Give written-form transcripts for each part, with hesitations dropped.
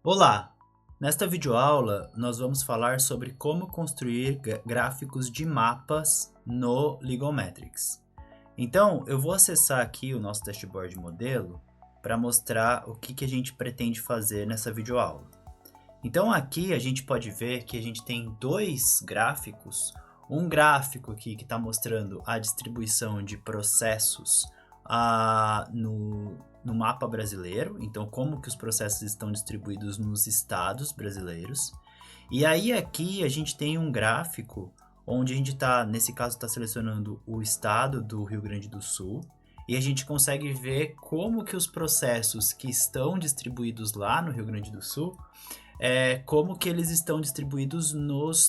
Olá! Nesta videoaula, nós vamos falar sobre como construir gráficos de mapas no Ligometrics. Então, eu vou acessar aqui o nosso dashboard modelo para mostrar o que a gente pretende fazer nessa videoaula. Então, aqui a gente pode ver que a gente tem dois gráficos. Um gráfico aqui que está mostrando a distribuição de processos no mapa brasileiro, então como que os processos estão distribuídos nos estados brasileiros. E aí aqui a gente tem um gráfico onde a gente está, nesse caso, está selecionando o estado do Rio Grande do Sul, e a gente consegue ver como que os processos que estão distribuídos lá no Rio Grande do Sul, como que eles estão distribuídos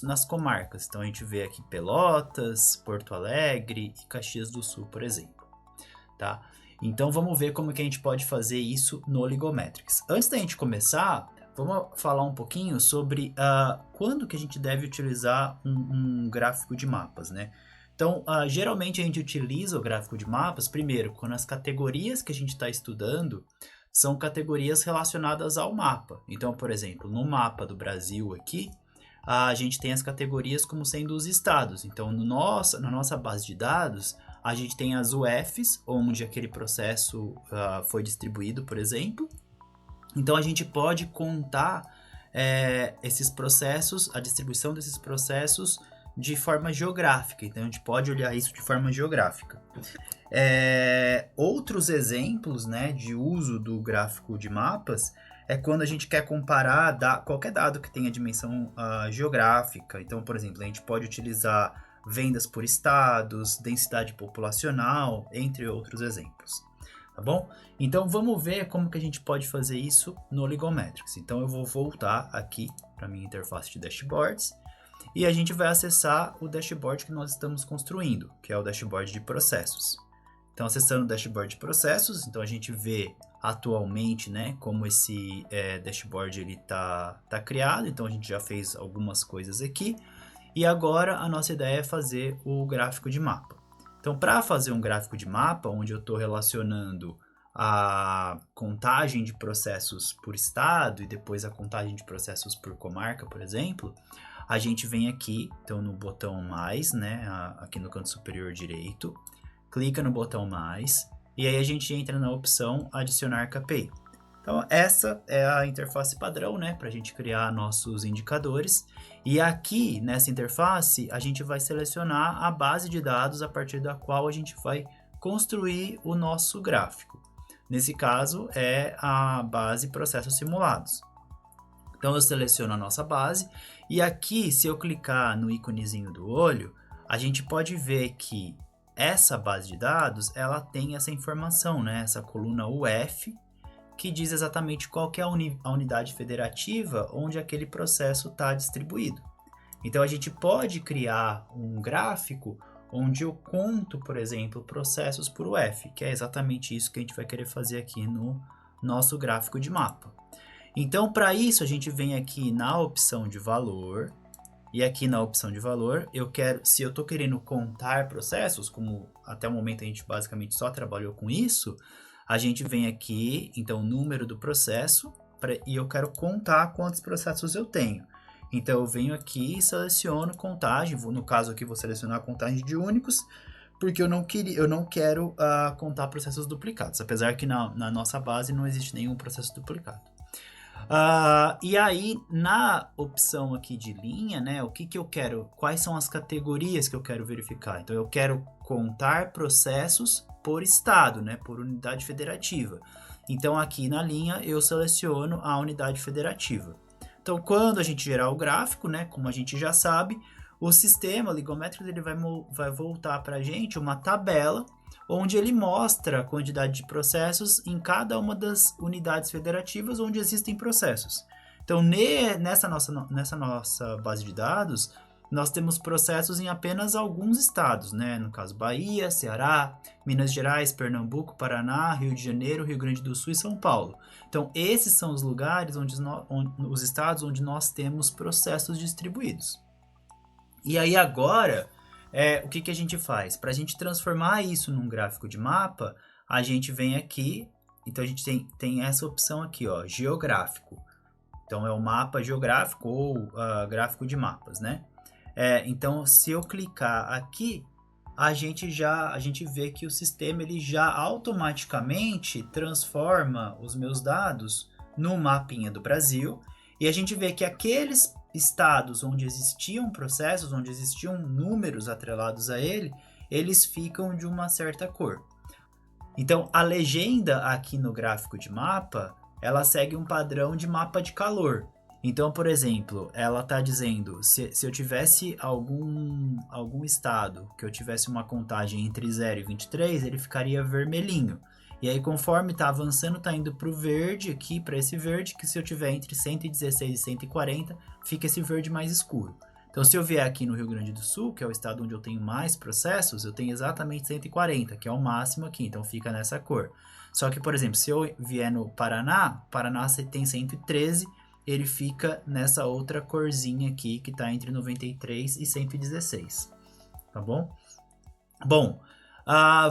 nas comarcas. Então a gente vê aqui Pelotas, Porto Alegre e Caxias do Sul, por exemplo. Tá? Então vamos ver como que a gente pode fazer isso no Ligometrics. Antes da gente começar, vamos falar um pouquinho sobre quando que a gente deve utilizar um gráfico de mapas, né? Então, geralmente a gente utiliza o gráfico de mapas, primeiro, quando as categorias que a gente está estudando são categorias relacionadas ao mapa. Então, por exemplo, no mapa do Brasil aqui, a gente tem as categorias como sendo os estados. Então, na nossa base de dados, a gente tem as UFs, onde aquele processo foi distribuído, por exemplo. Então, a gente pode contar esses processos, a distribuição desses processos de forma geográfica. Então, a gente pode olhar isso de forma geográfica. Outros exemplos, né, de uso do gráfico de mapas é quando a gente quer comparar qualquer dado que tenha dimensão geográfica. Então, por exemplo, a gente pode utilizar vendas por estados, densidade populacional, entre outros exemplos. Tá bom? Então, vamos ver como que a gente pode fazer isso no Ligometrics. Então, eu vou voltar aqui para minha interface de dashboards e a gente vai acessar o dashboard que nós estamos construindo, que é o dashboard de processos. Então, acessando o dashboard de processos, então a gente vê atualmente, né, como esse dashboard ele tá criado. Então, a gente já fez algumas coisas aqui. E agora a nossa ideia é fazer o gráfico de mapa. Então, para fazer um gráfico de mapa, onde eu estou relacionando a contagem de processos por estado e depois a contagem de processos por comarca, por exemplo, a gente vem aqui, então no botão mais, né, aqui no canto superior direito, clica no botão mais, e aí a gente entra na opção adicionar KPI. Então, essa é a interface padrão, né, para a gente criar nossos indicadores. E aqui, nessa interface, a gente vai selecionar a base de dados a partir da qual a gente vai construir o nosso gráfico. Nesse caso, é a base processos simulados. Então, eu seleciono a nossa base e aqui, se eu clicar no íconezinho do olho, a gente pode ver que essa base de dados, ela tem essa informação, né, essa coluna UF, que diz exatamente qual que é a unidade federativa onde aquele processo está distribuído. Então, a gente pode criar um gráfico onde eu conto, por exemplo, processos por UF, que é exatamente isso que a gente vai querer fazer aqui no nosso gráfico de mapa. Então, para isso, a gente vem aqui na opção de valor, e aqui na opção de valor, se eu estou querendo contar processos, como até o momento a gente basicamente só trabalhou com isso, a gente vem aqui, então, número do processo, e eu quero contar quantos processos eu tenho. Então, eu venho aqui e seleciono contagem, no caso aqui vou selecionar a contagem de únicos, porque eu não quero contar processos duplicados, apesar que na nossa base não existe nenhum processo duplicado. E aí, na opção aqui de linha, né, o que eu quero, quais são as categorias que eu quero verificar? Então, eu quero contar processos por estado, né, por unidade federativa. Então, aqui na linha, eu seleciono a unidade federativa. Então, quando a gente gerar o gráfico, né, como a gente já sabe, o sistema Ligometrics ele vai voltar para a gente uma tabela onde ele mostra a quantidade de processos em cada uma das unidades federativas onde existem processos. Então, nessa nossa base de dados, nós temos processos em apenas alguns estados, né? No caso, Bahia, Ceará, Minas Gerais, Pernambuco, Paraná, Rio de Janeiro, Rio Grande do Sul e São Paulo. Então, esses são os lugares, os estados onde nós temos processos distribuídos. E aí agora, o que a gente faz? Para a gente transformar isso num gráfico de mapa, a gente vem aqui, então a gente tem essa opção aqui, ó, geográfico. Então é o mapa geográfico ou gráfico de mapas, né? Então se eu clicar aqui, a gente vê que o sistema ele já automaticamente transforma os meus dados no mapinha do Brasil, e a gente vê que aqueles estados onde existiam processos, onde existiam números atrelados a ele, eles ficam de uma certa cor. Então, a legenda aqui no gráfico de mapa, ela segue um padrão de mapa de calor. Então, por exemplo, ela está dizendo, se eu tivesse algum estado que eu tivesse uma contagem entre 0 e 23, ele ficaria vermelhinho. E aí, conforme está avançando, está indo para o verde aqui, para esse verde, que se eu tiver entre 116 e 140, fica esse verde mais escuro. Então, se eu vier aqui no Rio Grande do Sul, que é o estado onde eu tenho mais processos, eu tenho exatamente 140, que é o máximo aqui, então fica nessa cor. Só que, por exemplo, se eu vier no Paraná, você tem 113, ele fica nessa outra corzinha aqui, que está entre 93 e 116, tá bom? Bom,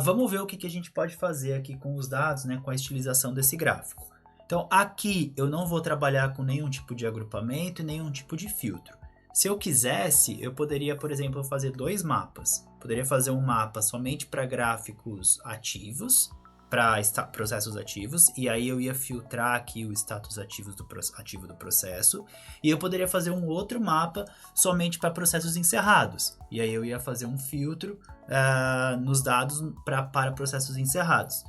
vamos ver o que a gente pode fazer aqui com os dados, né, com a estilização desse gráfico. Então, aqui eu não vou trabalhar com nenhum tipo de agrupamento e nenhum tipo de filtro. Se eu quisesse, eu poderia, por exemplo, fazer dois mapas. Poderia fazer um mapa somente para gráficos ativos, para processos ativos, e aí eu ia filtrar aqui o status ativo do processo, e eu poderia fazer um outro mapa somente para processos encerrados, e aí eu ia fazer um filtro nos dados para processos encerrados.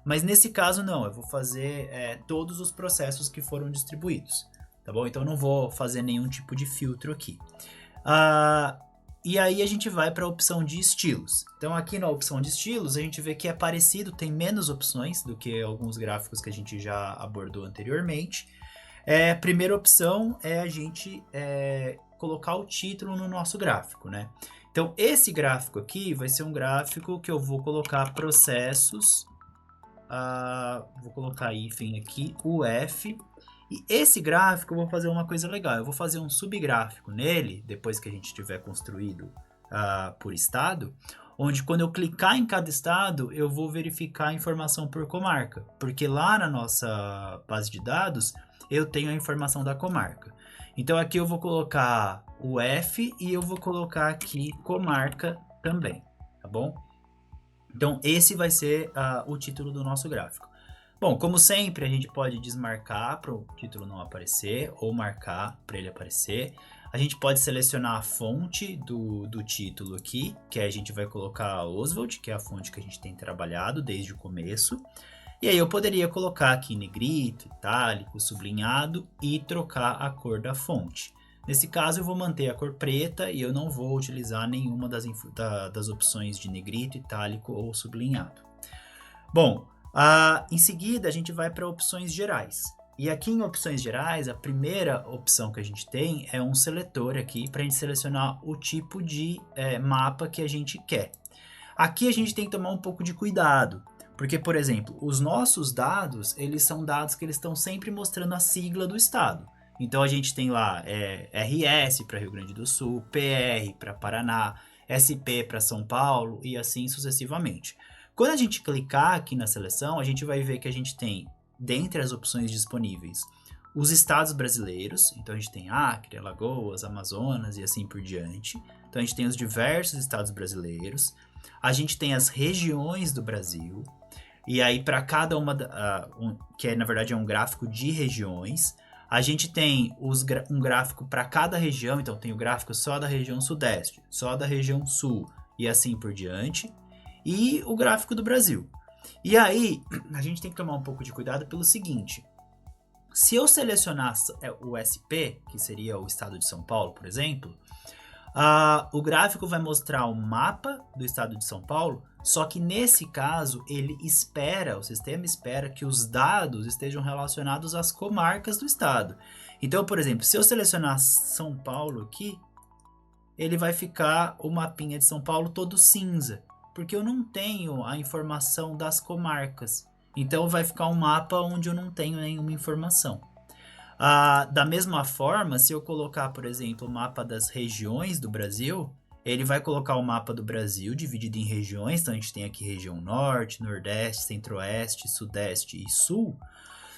Mas nesse caso não, eu vou fazer todos os processos que foram distribuídos. Tá bom? Então eu não vou fazer nenhum tipo de filtro aqui. E aí a gente vai para a opção de estilos. Então aqui na opção de estilos a gente vê que é parecido, tem menos opções do que alguns gráficos que a gente já abordou anteriormente. A primeira opção é a gente colocar o título no nosso gráfico, né? Então esse gráfico aqui vai ser um gráfico que eu vou colocar processos, vou colocar hífen aqui, UF. E esse gráfico eu vou fazer uma coisa legal, eu vou fazer um subgráfico nele, depois que a gente tiver construído por estado, onde quando eu clicar em cada estado, eu vou verificar a informação por comarca, porque lá na nossa base de dados, eu tenho a informação da comarca. Então aqui eu vou colocar o F e eu vou colocar aqui comarca também, tá bom? Então esse vai ser o título do nosso gráfico. Bom, como sempre, a gente pode desmarcar para o título não aparecer ou marcar para ele aparecer. A gente pode selecionar a fonte do título aqui, que a gente vai colocar a Oswald, que é a fonte que a gente tem trabalhado desde o começo. E aí eu poderia colocar aqui negrito, itálico, sublinhado e trocar a cor da fonte. Nesse caso eu vou manter a cor preta e eu não vou utilizar nenhuma das opções de negrito, itálico ou sublinhado. Bom, em seguida, a gente vai para opções gerais. E aqui em opções gerais, a primeira opção que a gente tem é um seletor aqui para a gente selecionar o tipo de mapa que a gente quer. Aqui a gente tem que tomar um pouco de cuidado, porque, por exemplo, os nossos dados, eles são dados que eles estão sempre mostrando a sigla do estado. Então a gente tem lá RS para Rio Grande do Sul, PR para Paraná, SP para São Paulo e assim sucessivamente. Quando a gente clicar aqui na seleção, a gente vai ver que a gente tem, dentre as opções disponíveis, os estados brasileiros. Então a gente tem Acre, Alagoas, Amazonas e assim por diante. Então a gente tem os diversos estados brasileiros. A gente tem as regiões do Brasil. E aí para cada uma, que na verdade é um gráfico de regiões, a gente tem um gráfico para cada região. Então tem o gráfico só da região sudeste, só da região sul e assim por diante. E o gráfico do Brasil. E aí, a gente tem que tomar um pouco de cuidado pelo seguinte. Se eu selecionar o SP, que seria o estado de São Paulo, por exemplo, o gráfico vai mostrar o mapa do estado de São Paulo, só que nesse caso, o sistema espera que os dados estejam relacionados às comarcas do estado. Então, por exemplo, se eu selecionar São Paulo aqui, ele vai ficar o mapinha de São Paulo todo cinza, porque eu não tenho a informação das comarcas. Então vai ficar um mapa onde eu não tenho nenhuma informação. Da mesma forma, se eu colocar, por exemplo, o mapa das regiões do Brasil, ele vai colocar o mapa do Brasil dividido em regiões. Então a gente tem aqui região norte, nordeste, centro-oeste, sudeste e sul.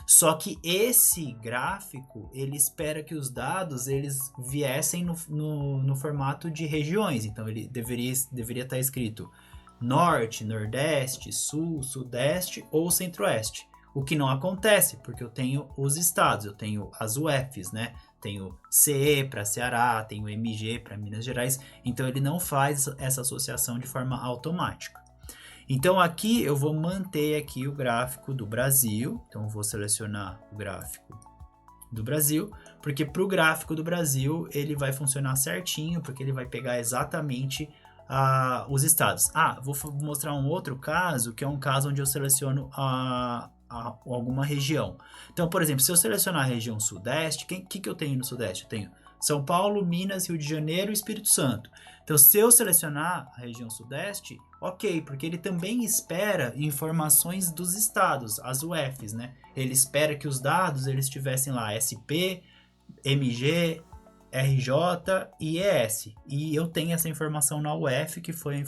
Só que esse gráfico, ele espera que os dados eles viessem no formato de regiões. Então, ele deveria estar escrito Norte, Nordeste, Sul, Sudeste ou Centro-Oeste. O que não acontece, porque eu tenho os estados, eu tenho as UFs, né? Tenho CE para Ceará, tenho MG para Minas Gerais, então ele não faz essa associação de forma automática. Então aqui eu vou manter aqui o gráfico do Brasil, então eu vou selecionar o gráfico do Brasil, porque para o gráfico do Brasil ele vai funcionar certinho, porque ele vai pegar exatamente os estados. Vou mostrar um outro caso, que é um caso onde eu seleciono alguma região. Então, por exemplo, se eu selecionar a região Sudeste, o que eu tenho no Sudeste? Eu tenho São Paulo, Minas, Rio de Janeiro e Espírito Santo. Então, se eu selecionar a região Sudeste, ok, porque ele também espera informações dos estados, as UFs, né? Ele espera que os dados eles estivessem lá, SP, MG, RJ e ES. E eu tenho essa informação na UF, que foi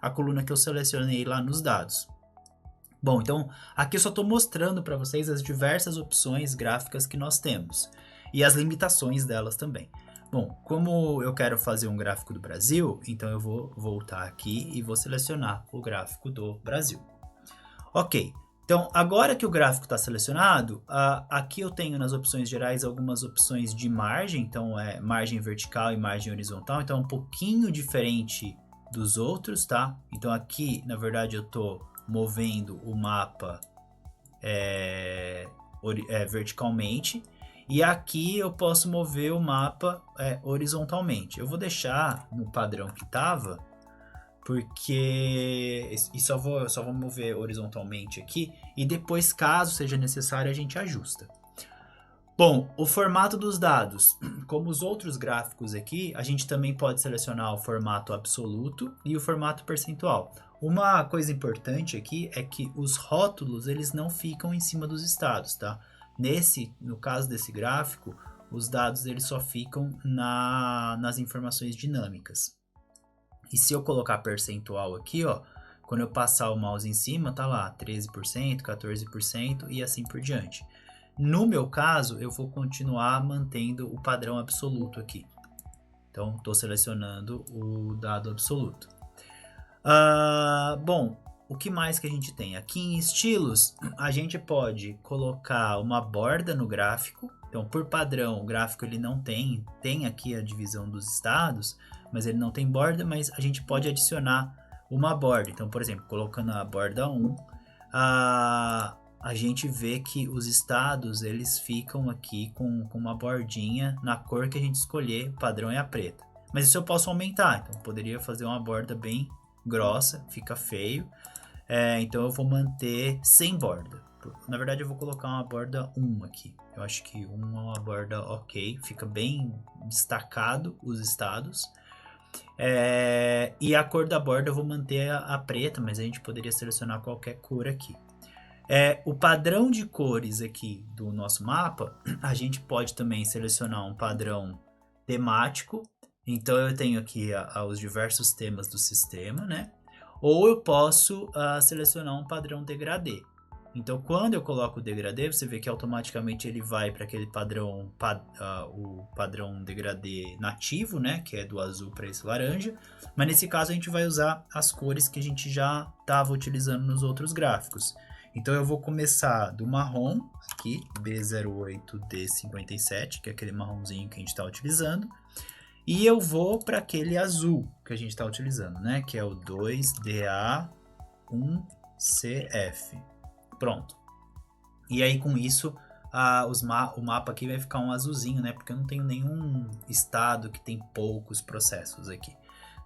a coluna que eu selecionei lá nos dados. Bom, então aqui eu só estou mostrando para vocês as diversas opções gráficas que nós temos e as limitações delas também. Bom, como eu quero fazer um gráfico do Brasil, então eu vou voltar aqui e vou selecionar o gráfico do Brasil. Ok, então agora que o gráfico está selecionado, aqui eu tenho nas opções gerais algumas opções de margem, então é margem vertical e margem horizontal, então é um pouquinho diferente dos outros, tá? Então aqui, na verdade, eu estou movendo o mapa verticalmente, e aqui eu posso mover o mapa horizontalmente. Eu vou deixar no padrão que estava, porque só vou mover horizontalmente aqui, e depois, caso seja necessário, a gente ajusta. Bom, o formato dos dados, como os outros gráficos aqui, a gente também pode selecionar o formato absoluto e o formato percentual. Uma coisa importante aqui é que os rótulos eles não ficam em cima dos estados, tá? No caso desse gráfico, os dados eles só ficam nas informações dinâmicas. E se eu colocar percentual aqui, ó, quando eu passar o mouse em cima, tá lá 13%, 14% e assim por diante. No meu caso, eu vou continuar mantendo o padrão absoluto aqui. Então, estou selecionando o dado absoluto. Bom, o que mais que a gente tem? Aqui em estilos, a gente pode colocar uma borda no gráfico. Então, por padrão, o gráfico ele não tem aqui a divisão dos estados, mas ele não tem borda, mas a gente pode adicionar uma borda. Então, por exemplo, colocando a borda 1, a gente vê que os estados eles ficam aqui com uma bordinha na cor que a gente escolher, o padrão é a preta. Mas isso eu posso aumentar, então eu poderia fazer uma borda bem grossa, fica feio. Então eu vou manter sem borda. Na verdade eu vou colocar uma borda 1 aqui. Eu acho que 1 é uma borda ok, fica bem destacado os estados. E a cor da borda eu vou manter a preta, mas a gente poderia selecionar qualquer cor aqui. O padrão de cores aqui do nosso mapa, a gente pode também selecionar um padrão temático. Então eu tenho aqui os diversos temas do sistema, né? Ou eu posso selecionar um padrão degradê. Então quando eu coloco o degradê, você vê que automaticamente ele vai para aquele padrão, o padrão degradê nativo, né? Que é do azul para esse laranja. Mas nesse caso a gente vai usar as cores que a gente já estava utilizando nos outros gráficos. Então eu vou começar do marrom, aqui, B08D57, que é aquele marronzinho que a gente está utilizando. E eu vou para aquele azul que a gente está utilizando, né? Que é o 2DA1CF. Pronto. E aí com isso, o mapa aqui vai ficar um azulzinho, né? Porque eu não tenho nenhum estado que tem poucos processos aqui.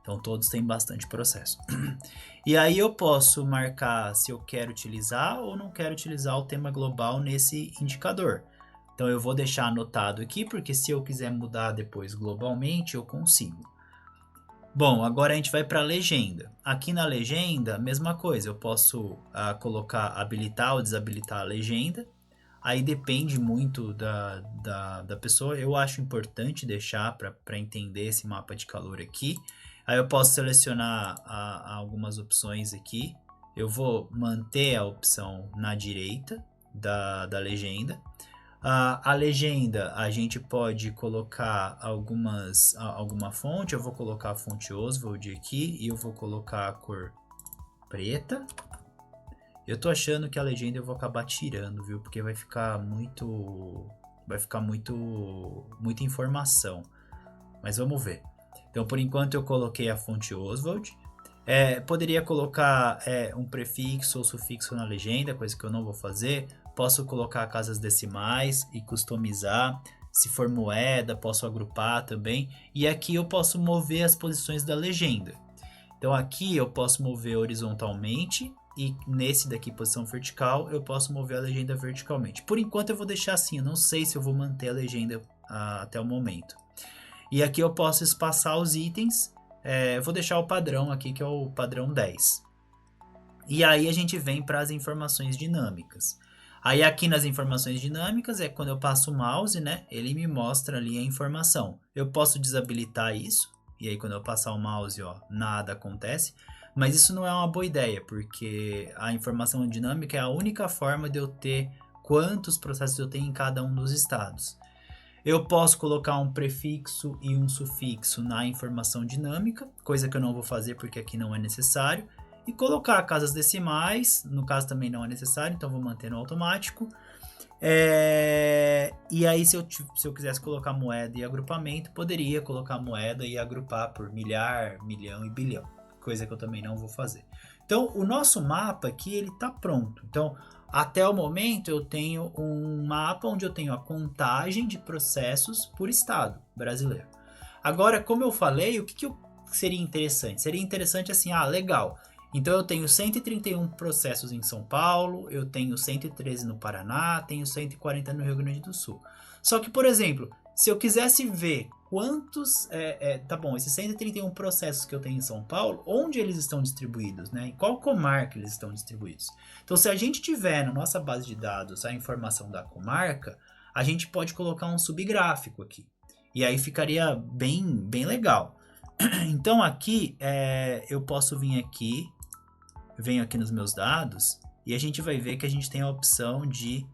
Então todos têm bastante processo. E aí eu posso marcar se eu quero utilizar ou não quero utilizar o tema global nesse indicador. Então eu vou deixar anotado aqui, porque se eu quiser mudar depois globalmente, eu consigo. Bom, agora a gente vai para a legenda. Aqui na legenda, mesma coisa, eu posso habilitar ou desabilitar a legenda. Aí depende muito da pessoa. Eu acho importante deixar para entender esse mapa de calor aqui. Aí eu posso selecionar algumas opções aqui. Eu vou manter a opção na direita. da legenda. A legenda, a gente pode colocar alguma fonte. Eu vou colocar a fonte Oswald aqui e eu vou colocar a cor preta. Eu tô achando que a legenda eu vou acabar tirando, viu? Porque vai ficar muita informação. Mas vamos ver. Então, por enquanto eu coloquei a fonte Oswald. Poderia colocar um prefixo ou sufixo na legenda, coisa que eu não vou fazer. Posso colocar casas decimais e customizar. Se for moeda, posso agrupar também. E aqui eu posso mover as posições da legenda. Então aqui eu posso mover horizontalmente e nesse daqui, posição vertical, eu posso mover a legenda verticalmente. Por enquanto eu vou deixar assim, eu não sei se eu vou manter a legenda até o momento. E aqui eu posso espaçar os itens, vou deixar o padrão aqui, que é o padrão 10. E aí a gente vem para as informações dinâmicas. Aí aqui nas informações dinâmicas é quando eu passo o mouse, né? Ele me mostra ali a informação. Eu posso desabilitar isso, e aí quando eu passar o mouse, ó, nada acontece. Mas isso não é uma boa ideia, porque a informação dinâmica é a única forma de eu ter quantos processos eu tenho em cada um dos estados. Eu posso colocar um prefixo e um sufixo na informação dinâmica, coisa que eu não vou fazer porque aqui não é necessário. E colocar casas decimais, no caso também não é necessário, então vou manter no automático. E aí se eu quisesse colocar moeda e agrupamento, poderia colocar moeda e agrupar por milhar, milhão e bilhão, coisa que eu também não vou fazer. Então o nosso mapa aqui ele está pronto. Então até o momento eu tenho um mapa onde eu tenho a contagem de processos por estado brasileiro. Agora, como eu falei, o que seria interessante? Seria interessante assim, legal. Então eu tenho 131 processos em São Paulo, eu tenho 113 no Paraná, tenho 140 no Rio Grande do Sul. Só que, por exemplo, se eu quisesse ver quantos, esses 131 processos que eu tenho em São Paulo, onde eles estão distribuídos, né? Em qual comarca eles estão distribuídos? Então, se a gente tiver na nossa base de dados a informação da comarca, a gente pode colocar um subgráfico aqui. E aí ficaria bem legal. Então, aqui, eu posso vir aqui, venho aqui nos meus dados, e a gente vai ver que a gente tem a opção de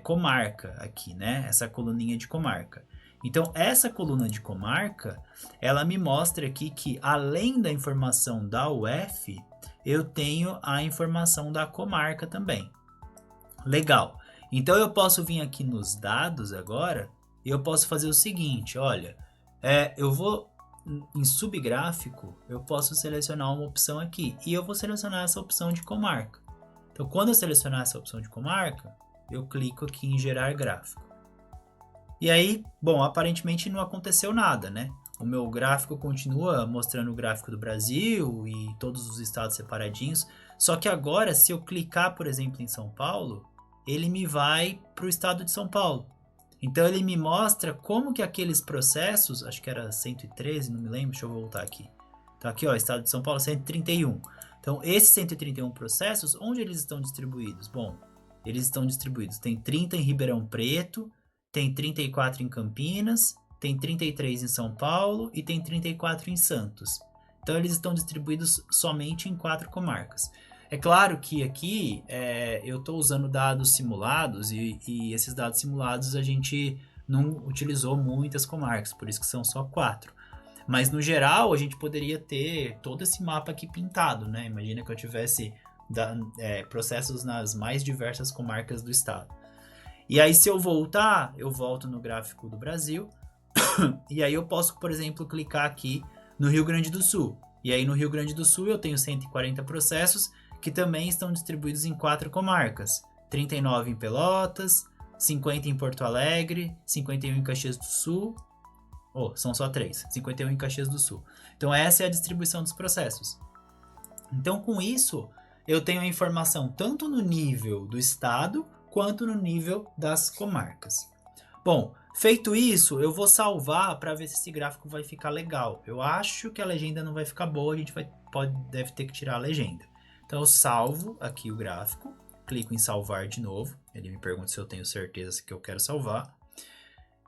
comarca aqui, né? Essa coluninha de comarca. Então, essa coluna de comarca, ela me mostra aqui que, além da informação da UF, eu tenho a informação da comarca também. Legal. Então, eu posso vir aqui nos dados agora, e eu posso fazer o seguinte, olha, eu vou, em subgráfico, eu posso selecionar uma opção aqui, e eu vou selecionar essa opção de comarca. Então, quando eu selecionar essa opção de comarca, eu clico aqui em gerar gráfico. E aí, bom, aparentemente não aconteceu nada, né? O meu gráfico continua mostrando o gráfico do Brasil e todos os estados separadinhos. Só que agora, se eu clicar, por exemplo, em São Paulo, ele me vai para o estado de São Paulo. Então ele me mostra como que aqueles processos, acho que era 113, não me lembro, deixa eu voltar aqui. Então aqui, ó, estado de São Paulo, 131. Então esses 131 processos, onde eles estão distribuídos? Bom, eles estão distribuídos, tem 30 em Ribeirão Preto, tem 34 em Campinas, tem 33 em São Paulo e tem 34 em Santos. Então eles estão distribuídos somente em 4 comarcas. É claro que aqui eu estou usando dados simulados e esses dados simulados a gente não utilizou muitas comarcas, por isso que são só 4. Mas no geral a gente poderia ter todo esse mapa aqui pintado, né? Imagina que eu tivesse processos nas mais diversas comarcas do estado. E aí se eu voltar, eu volto no gráfico do Brasil e aí eu posso, por exemplo, clicar aqui no Rio Grande do Sul. E aí no Rio Grande do Sul eu tenho 140 processos que também estão distribuídos em 4 comarcas. 39 em Pelotas, 50 em Porto Alegre, 51 em Caxias do Sul. São só 3. 51 em Caxias do Sul. Então essa é a distribuição dos processos. Então com isso eu tenho a informação tanto no nível do estado quanto no nível das comarcas. Bom, feito isso, eu vou salvar para ver se esse gráfico vai ficar legal. Eu acho que a legenda não vai ficar boa, a gente deve ter que tirar a legenda. Então eu salvo aqui o gráfico, clico em salvar de novo, ele me pergunta se eu tenho certeza que eu quero salvar.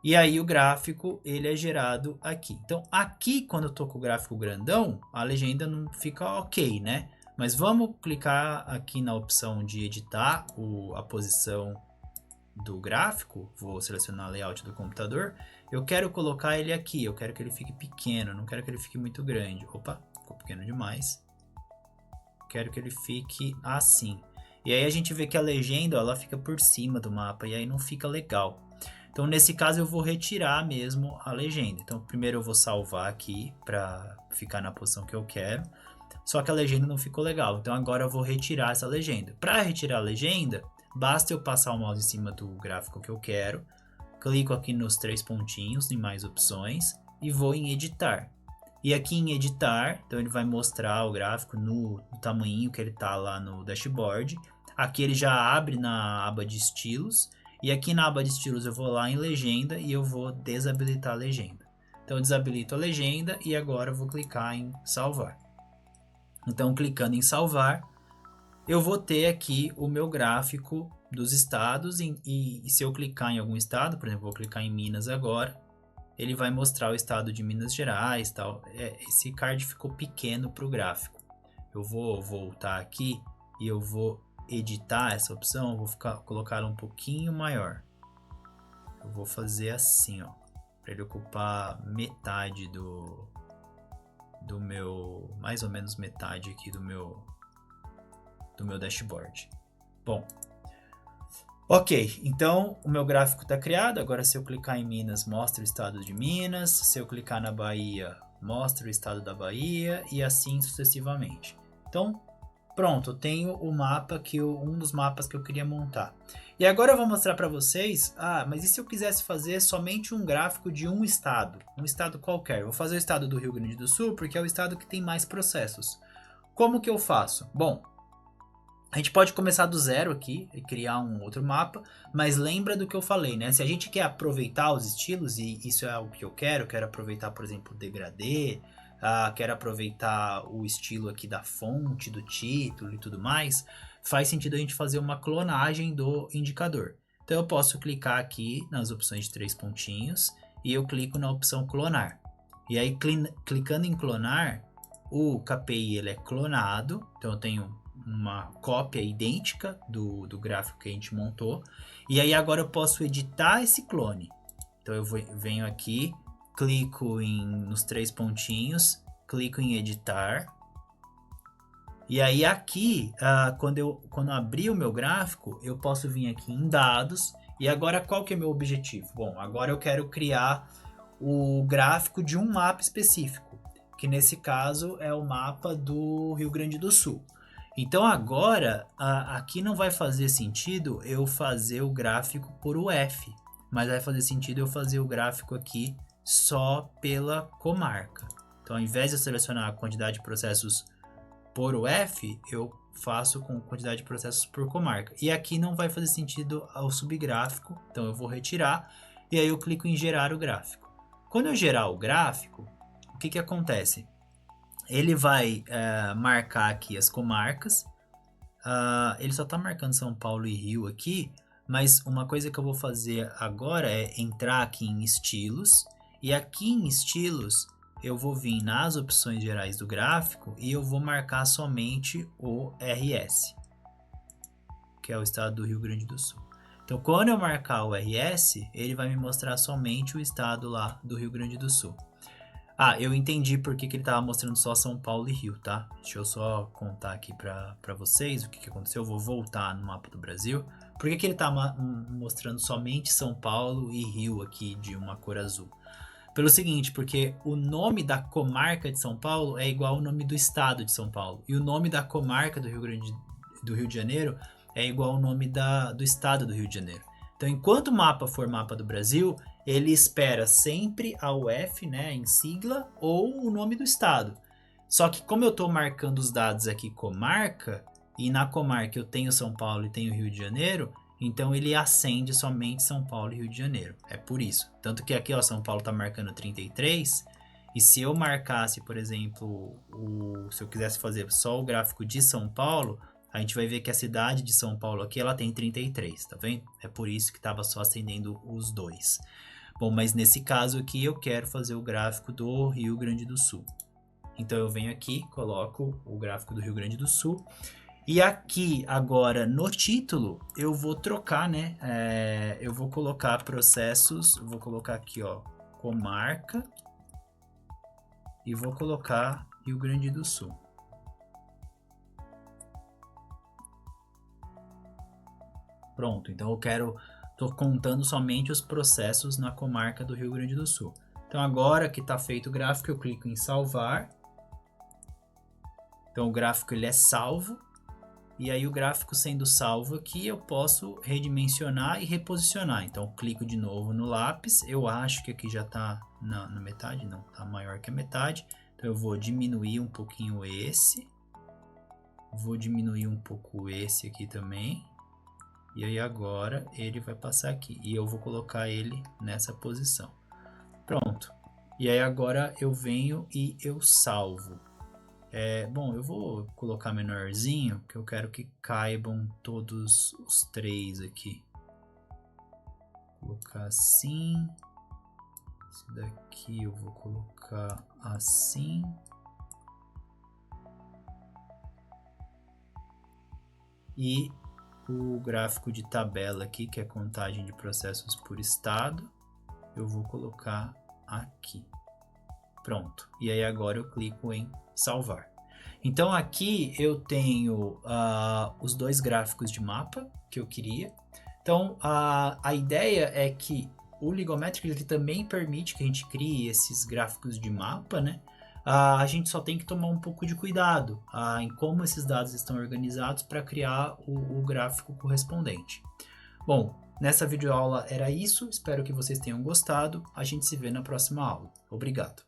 E aí o gráfico ele é gerado aqui. Então aqui, quando eu estou com o gráfico grandão, a legenda não fica ok, né? Mas vamos clicar aqui na opção de editar a posição do gráfico. Vou selecionar layout do computador. Eu quero colocar ele aqui, eu quero que ele fique pequeno, não quero que ele fique muito grande. Opa, ficou pequeno demais. Quero que ele fique assim. E aí a gente vê que a legenda, ela fica por cima do mapa e aí não fica legal. Então nesse caso eu vou retirar mesmo a legenda. Então primeiro eu vou salvar aqui para ficar na posição que eu quero. Só que a legenda não ficou legal, então agora eu vou retirar essa legenda. Para retirar a legenda, basta eu passar o mouse em cima do gráfico que eu quero, clico aqui nos 3 pontinhos em mais opções e vou em editar. E aqui em editar, então ele vai mostrar o gráfico no tamanho que ele está lá no dashboard. Aqui ele já abre na aba de estilos, e aqui na aba de estilos eu vou lá em legenda e eu vou desabilitar a legenda. Então eu desabilito a legenda e agora eu vou clicar em salvar. Então, clicando em salvar, eu vou ter aqui o meu gráfico dos estados e se eu clicar em algum estado, por exemplo, vou clicar em Minas agora, ele vai mostrar o estado de Minas Gerais, tal. Esse card ficou pequeno para o gráfico. Eu vou voltar aqui e eu vou editar essa opção, eu vou colocar ela um pouquinho maior. Eu vou fazer assim, ó, para ele ocupar metade do meu, mais ou menos metade aqui do meu dashboard. Bom, ok, então o meu gráfico está criado. Agora se eu clicar em Minas, mostra o estado de Minas. Se eu clicar na Bahia, mostra o estado da Bahia e assim sucessivamente. Então, pronto, eu tenho o mapa um dos mapas que eu queria montar. E agora eu vou mostrar para vocês, mas e se eu quisesse fazer somente um gráfico de um estado qualquer? Eu vou fazer o estado do Rio Grande do Sul porque é o estado que tem mais processos. Como que eu faço? Bom, a gente pode começar do zero aqui e criar um outro mapa, mas lembra do que eu falei, né? Se a gente quer aproveitar os estilos, e isso é o que eu quero aproveitar, por exemplo, o degradê, quero aproveitar o estilo aqui da fonte, do título e tudo mais, faz sentido a gente fazer uma clonagem do indicador. Então eu posso clicar aqui nas opções de 3 pontinhos e eu clico na opção clonar. E aí clicando em clonar, o KPI ele é clonado, então eu tenho uma cópia idêntica do gráfico que a gente montou. E aí agora eu posso editar esse clone. Então eu venho aqui, clico nos 3 pontinhos, clico em editar. E aí aqui, quando eu abrir o meu gráfico, eu posso vir aqui em dados. E agora qual que é o meu objetivo? Bom, agora eu quero criar o gráfico de um mapa específico, que nesse caso é o mapa do Rio Grande do Sul. Então agora, aqui não vai fazer sentido eu fazer o gráfico por UF, mas vai fazer sentido eu fazer o gráfico aqui só pela comarca. Então ao invés de eu selecionar a quantidade de processos por UF, eu faço com quantidade de processos por comarca. E aqui não vai fazer sentido ao subgráfico, então eu vou retirar e aí eu clico em gerar o gráfico. Quando eu gerar o gráfico, o que acontece? Ele vai marcar aqui as comarcas. Ele só está marcando São Paulo e Rio aqui, mas uma coisa que eu vou fazer agora é entrar aqui em estilos. E aqui em estilos eu vou vir nas opções gerais do gráfico e eu vou marcar somente o RS, que é o estado do Rio Grande do Sul. Então quando eu marcar o RS, ele vai me mostrar somente o estado lá do Rio Grande do Sul. Eu entendi porque que ele estava mostrando só São Paulo e Rio, tá? Deixa eu só contar aqui para vocês o que aconteceu. Eu vou voltar no mapa do Brasil. Por que ele está mostrando somente São Paulo e Rio aqui de uma cor azul? Pelo seguinte, porque o nome da comarca de São Paulo é igual ao nome do estado de São Paulo. E o nome da comarca do Rio de Janeiro é igual ao nome do estado do Rio de Janeiro. Então, enquanto o mapa for mapa do Brasil, ele espera sempre a UF, né, em sigla, ou o nome do estado. Só que como eu estou marcando os dados aqui comarca, e na comarca eu tenho São Paulo e tenho Rio de Janeiro, então ele acende somente São Paulo e Rio de Janeiro. É por isso. Tanto que aqui, ó, São Paulo está marcando 33, e se eu marcasse, por exemplo, se eu quisesse fazer só o gráfico de São Paulo, a gente vai ver que a cidade de São Paulo aqui, ela tem 33, tá vendo? É por isso que estava só acendendo os dois. Bom, mas nesse caso aqui eu quero fazer o gráfico do Rio Grande do Sul. Então eu venho aqui, coloco o gráfico do Rio Grande do Sul. E aqui, agora, no título, eu vou trocar, né? Eu vou colocar processos, vou colocar aqui, ó, comarca. E vou colocar Rio Grande do Sul. Pronto, então tô contando somente os processos na comarca do Rio Grande do Sul. Então agora que está feito o gráfico, eu clico em salvar. Então o gráfico ele é salvo. E aí o gráfico sendo salvo aqui, eu posso redimensionar e reposicionar. Então eu clico de novo no lápis. Eu acho que aqui já está na metade, não, está maior que a metade. Então eu vou diminuir um pouquinho esse. Vou diminuir um pouco esse aqui também. E aí agora ele vai passar aqui. E eu vou colocar ele nessa posição. Pronto. E aí agora eu venho e eu salvo. Bom, eu vou colocar menorzinho, que eu quero que caibam todos os três aqui. Vou colocar assim. Esse daqui eu vou colocar assim. E o gráfico de tabela aqui, que é contagem de processos por estado, eu vou colocar aqui. Pronto. E aí agora eu clico em salvar. Então aqui eu tenho os dois gráficos de mapa que eu queria. Então a ideia é que o Ligometric ele também permite que a gente crie esses gráficos de mapa, né? A gente só tem que tomar um pouco de cuidado em como esses dados estão organizados para criar o gráfico correspondente. Bom, nessa videoaula era isso. Espero que vocês tenham gostado. A gente se vê na próxima aula. Obrigado.